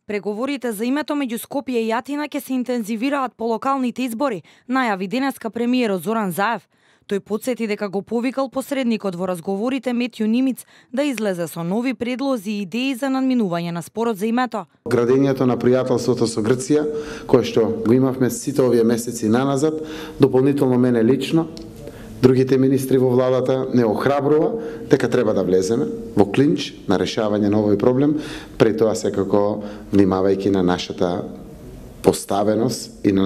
Преговорите за името меѓу Скопје и Атина ќе се интензивираат по локалните избори, најави денеска премиерот Зоран Заев. Тој потсети дека го повикал посредникот во разговорите Метју Нимиц да излезе со нови предлози и идеи за надминување на спорот за името. Градењето на пријателството со Грција, кое што го имавме сите овие месеци наназад, дополнително мене лично, другите министри во владата не охрабрува дека треба да влеземе во клинч на решавање на овој проблем, пред тоа секако внимавајќи на нашата поставеност и на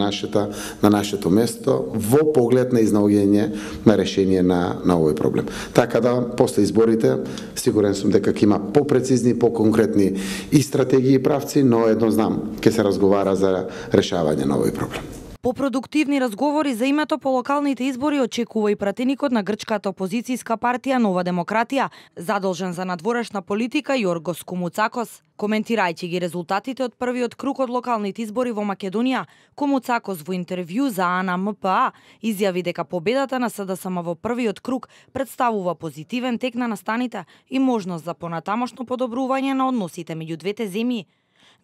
нашето место во поглед на изнаоѓање на решение на овој проблем. Така да, после изборите, сигурен сум дека ќе има попрецизни, поконкретни и стратегии и правци, но едно знам, ќе се разговара за решавање на овој проблем. По продуктивни разговори за името по локалните избори очекува и пратеникот на грчката опозицијска партија Нова демократија, задолжен за надворешна политика Јоргос Комуцакос. Коментирајќи ги резултатите од првиот круг од локалните избори во Македонија, Комуцакос во интервју за АНА МПА изјави дека победата на СДСМ во првиот круг представува позитивен тек на настаните и можност за понатамошно подобрување на односите меѓу двете земји.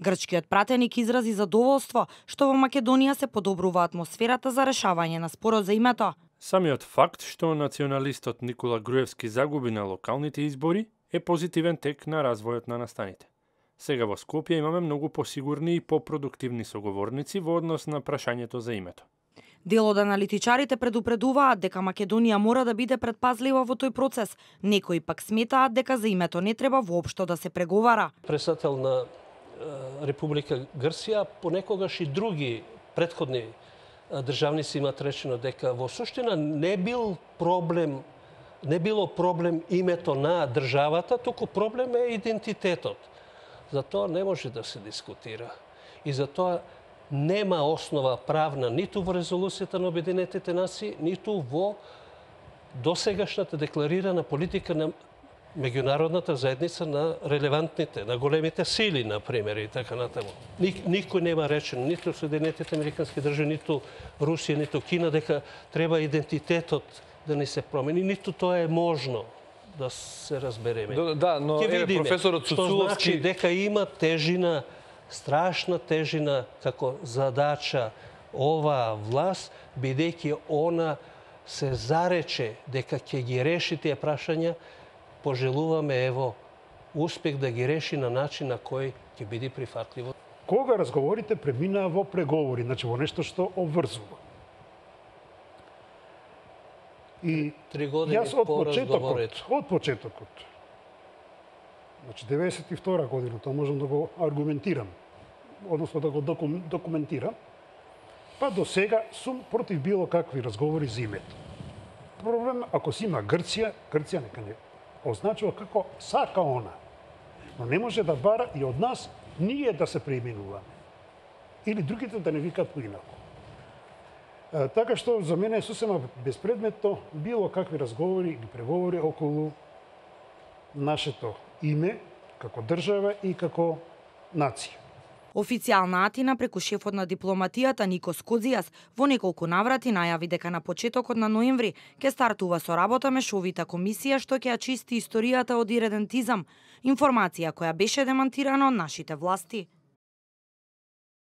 Грчкиот пратеник изрази задоволство што во Македонија се подобрува атмосферата за решавање на спорот за името. Самиот факт што националистот Никола Груевски загуби на локалните избори е позитивен тек на развојот на настаните. Сега во Скопје имаме многу посигурни и попродуктивни соговорници во однос на прашањето за името. Дел од аналитичарите предупредуваат дека Македонија мора да биде предпазлива во тој процес. Некои пак сметаат дека за името не треба воопшто да се преговара. Председател на Република Грција, понекогаш и други претходни државници имаат речено дека во суштина не било проблем името на државата, туку проблем е идентитетот. Затоа не може да се дискутира. И затоа нема основа правна ниту во резолуцијата на Обединетите нации, ниту во досегашната декларирана политика на меѓународната заедница на релевантните, на големите сили, например, и така натаму. Никој нема речено, ниту Соединетите американски држави, ниту Русија, ниту Кина, дека треба идентитетот да не се промени, ниту тоа е можно да се разбереме. Да, но професорот Цуцуловски... Што значи дека има тежина, страшна тежина како задача оваа власт, бидејќи она се зарече дека ќе ги реши тие прашања. Пожелуваме, ево, успех да ги реши на начин на кој ќе биде прифатливо. Кога разговорите преминаа во преговори, значи во нешто што обврзува. И 3 години по разговорите. Од почетокот, значи 92 година, тоа можам да го аргументирам, односно да го документирам, па до сега сум против било какви разговори за името. Проблем, ако си има Грција нека не означува како сака она. Но не може да бара и од нас ние да се преименуваме. Или другите да не викаат поинаку. Така што за мене е сосема безпредметно било какви разговори или преговори околу нашето име како држава и како нација. Официјална Атина преку шефот на дипломатијата Никос Кодзијас во неколку наврати најави дека на почетокот на ноември ќе стартува со работа мешовита комисија што ќе ја чисти историјата од иредентизам, информација која беше демантирана од нашите власти.